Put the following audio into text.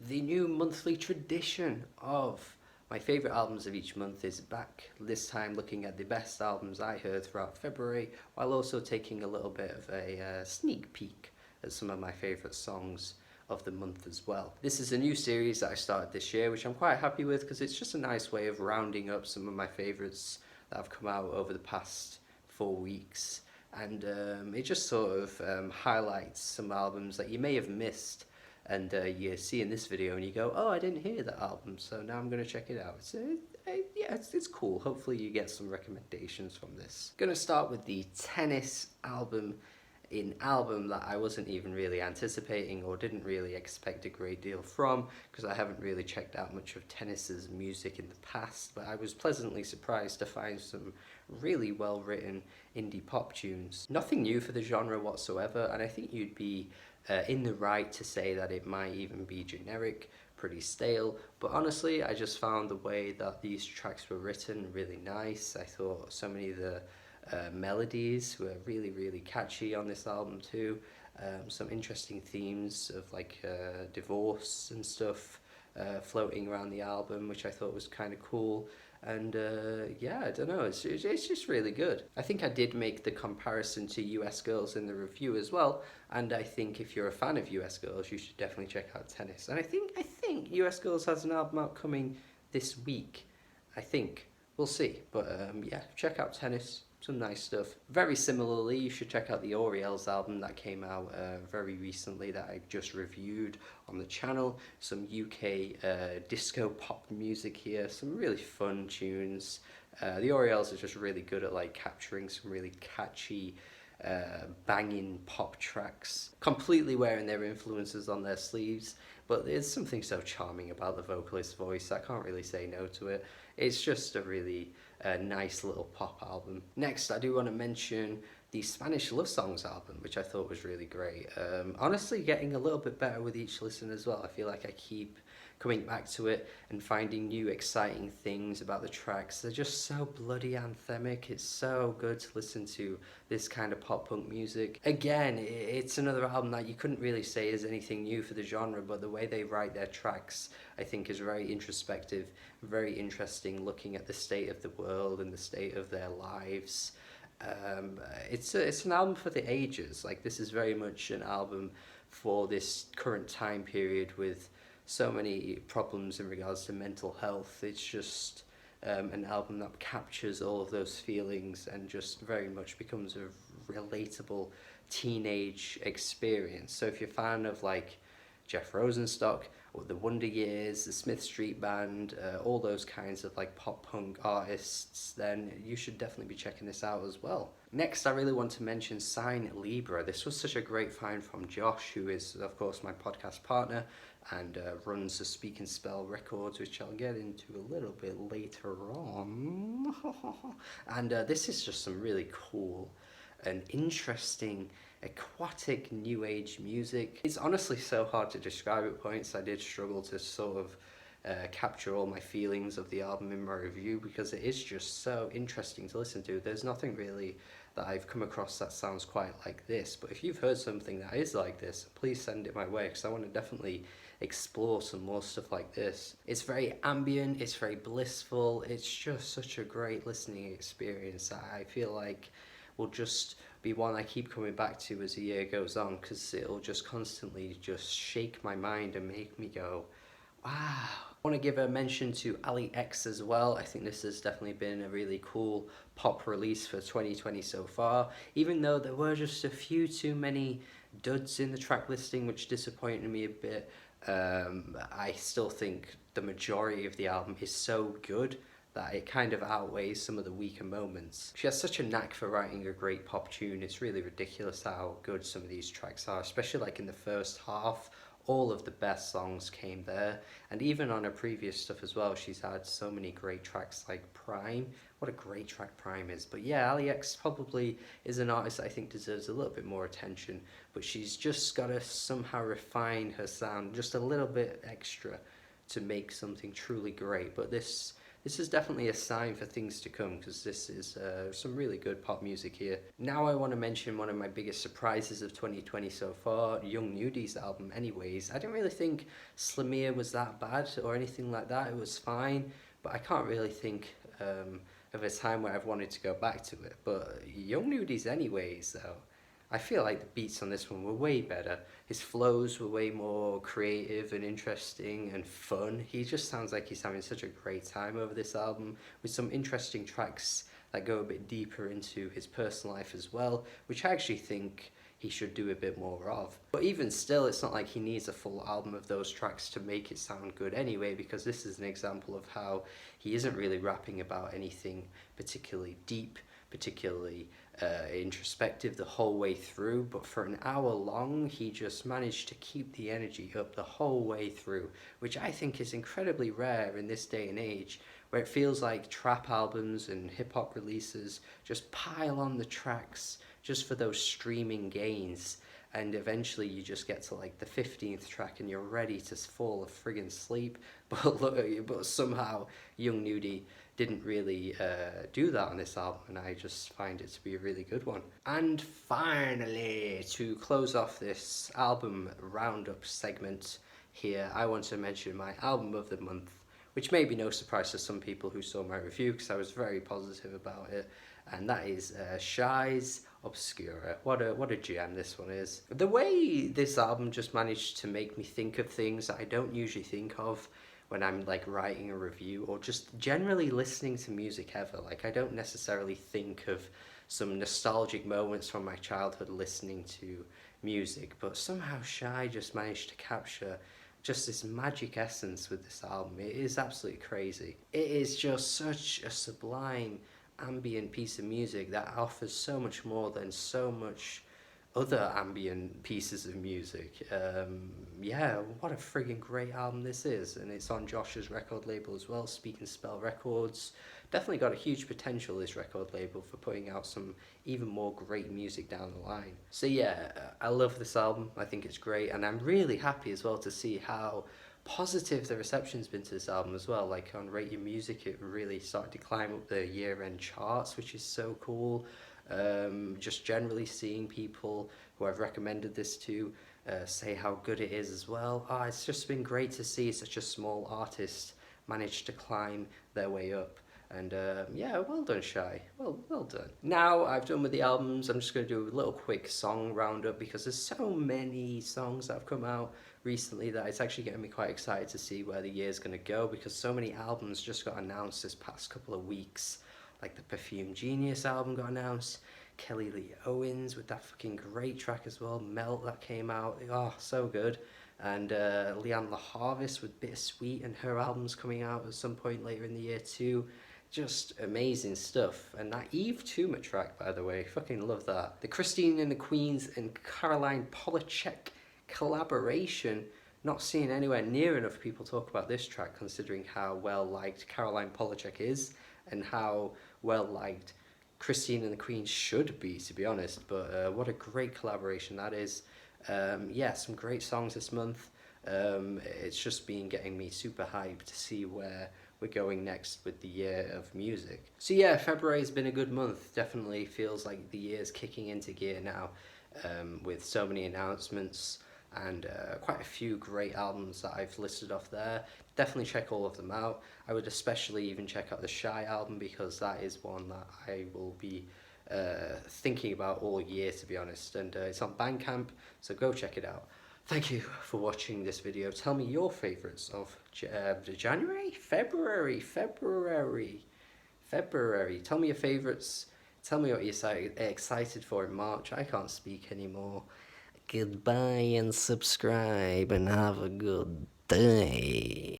The new monthly tradition of my favourite albums of each month is back, this time looking at the best albums I heard throughout February, while also taking a little bit of a sneak peek at some of my favourite songs of the month as well. This is a new series that I started this year, which I'm quite happy with because it's just a nice way of rounding up some of my favourites that have come out over the past 4 weeks. And it just sort of highlights some albums that you may have missed, and you see in this video and you go, oh, I didn't hear that album, so now I'm going to check it out. So yeah, it's cool. Hopefully you get some recommendations from this. Going to start with the Tennis album, an album that I wasn't even really anticipating or didn't really expect a great deal from, because I haven't really checked out much of Tennis's music in the past, but I was pleasantly surprised to find some really well written indie pop tunes. Nothing new for the genre whatsoever, and I think you'd be in the right to say that it might even be generic, pretty stale, but honestly I just found the way that these tracks were written really nice. I thought so many of the melodies were really catchy on this album too. Some interesting themes of like divorce and stuff floating around the album, which I thought was kind of cool. And yeah, I don't know, it's just really good. I think I did make the comparison to US Girls in the review as well, and I think if you're a fan of US Girls, you should definitely check out Tennis. And I think US Girls has an album out coming this week. I think. We'll see. But yeah, check out Tennis. Some nice stuff. Very similarly, you should check out the Orioles album that came out very recently that I just reviewed on the channel. Some UK disco pop music here, some really fun tunes. The Orioles are just really good at like capturing some really catchy banging pop tracks, completely wearing their influences on their sleeves, but there's something so charming about the vocalist's voice, I can't really say no to it. It's just a really nice little pop album. Next, I do want to mention the Spanish Love Songs album, which I thought was really great. Honestly, getting a little bit better with each listen as well. I feel like I keep coming back to it and finding new exciting things about the tracks. They're just so bloody anthemic. It's so good to listen to this kind of pop punk music. Again, it's another album that you couldn't really say is anything new for the genre, but the way they write their tracks I think is very introspective, very interesting, looking at the state of the world and the state of their lives. It's an album for the ages. Like, this is very much an album for this current time period with so many problems in regards to mental health. It's just an album that captures all of those feelings and just very much becomes a relatable teenage experience. So if you're a fan of like Jeff Rosenstock or the Wonder Years, the Smith Street Band, all those kinds of like pop punk artists, then you should definitely be checking this out as well. Next, I really want to mention Sign Libra. This was such a great find from Josh, who is of course my podcast partner and runs the Speak and Spell Records, which I'll get into a little bit later on. And this is just some really cool and interesting aquatic new age music. It's honestly so hard to describe at points. I did struggle to sort of capture all my feelings of the album in my review because it is just so interesting to listen to. There's nothing really that I've come across that sounds quite like this, but if you've heard something that is like this, please send it my way because I want to definitely explore some more stuff like this. It's very ambient, it's very blissful, it's just such a great listening experience that I feel like will just be one I keep coming back to as the year goes on, because it'll just constantly just shake my mind and make me go, wow. I want to give a mention to Ali X as well. I think this has definitely been a really cool pop release for 2020 so far, even though there were just a few too many duds in the track listing, which disappointed me a bit. I still think the majority of the album is so good that it kind of outweighs some of the weaker moments. She has such a knack for writing a great pop tune. It's really ridiculous how good some of these tracks are, especially like in the first half. All of the best songs came there, and even on her previous stuff as well, she's had so many great tracks like Prime. What a great track Prime is. But yeah, Ali X probably is an artist I think deserves a little bit more attention, but she's just got to somehow refine her sound just a little bit extra to make something truly great. But this this is definitely a sign for things to come, because this is some really good pop music here. Now I want to mention one of my biggest surprises of 2020 so far, Young Nudi's album Anyways. I didn't really think Slamia was that bad or anything like that, it was fine, but I can't really think of a time where I've wanted to go back to it. But Young Nudi's Anyways though, I feel like the beats on this one were way better. His flows were way more creative and interesting and fun. He just sounds like he's having such a great time over this album, with some interesting tracks that go a bit deeper into his personal life as well, which I actually think he should do a bit more of. But even still, it's not like he needs a full album of those tracks to make it sound good anyway, because this is an example of how he isn't really rapping about anything particularly deep, particularly introspective the whole way through, but for an hour long he just managed to keep the energy up the whole way through, which I think is incredibly rare in this day and age, where it feels like trap albums and hip-hop releases just pile on the tracks just for those streaming gains, and eventually you just get to like the 15th track and you're ready to fall a friggin' sleep. But look, but somehow Young Nudie didn't really do that on this album, and I just find it to be a really good one. And finally, to close off this album roundup segment here, I want to mention my album of the month, which may be no surprise to some people who saw my review, because I was very positive about it, and that is Shiz Obscura. What a gem this one is. The way this album just managed to make me think of things that I don't usually think of when I'm like writing a review, or just generally listening to music ever. Like, I don't necessarily think of some nostalgic moments from my childhood listening to music, but somehow Shy just managed to capture just this magic essence with this album. It is absolutely crazy. It is just such a sublime ambient piece of music that offers so much more than so much other ambient pieces of music. Yeah, what a friggin' great album this is, and it's on Josh's record label as well, Speak and Spell Records. Definitely got a huge potential, this record label, for putting out some even more great music down the line. So yeah, I love this album, I think it's great, and I'm really happy as well to see how positive the reception's been to this album as well. Like on Rate Your Music, it really started to climb up the year-end charts, which is so cool. Just generally seeing people who I've recommended this to say how good it is as well. It's just been great to see such a small artist manage to climb their way up. And yeah, well done, Shy. Well done. Now I've done with the albums, I'm just going to do a little quick song roundup, because there's so many songs that have come out recently that it's actually getting me quite excited to see where the year's going to go, because so many albums just got announced this past couple of weeks. Like the Perfume Genius album got announced, Kelly Lee Owens with that fucking great track as well, Melt, that came out, oh, so good. And Leanne LaHarvest with Bittersweet, and her album's coming out at some point later in the year too. Just amazing stuff. And that Eve Tuma track, by the way, fucking love that. The Christine and the Queens and Caroline Polachek collaboration, not seeing anywhere near enough people talk about this track, considering how well liked Caroline Polachek is and how well liked Christine and the Queens should be, to be honest. But what a great collaboration that is. Yeah, some great songs this month. It's just been getting me super hyped to see where we're going next with the year of music. So yeah, February's been a good month. Definitely feels like the year's kicking into gear now, with so many announcements and quite a few great albums that I've listed off there. Definitely check all of them out. I would especially even check out the Shy album, because that is one that I will be thinking about all year, to be honest, and it's on Bandcamp, so go check it out. Thank you for watching this video. Tell me your favourites of January? February. Tell me your favourites. Tell me what you're excited for in March. I can't speak anymore. Goodbye and subscribe and have a good day.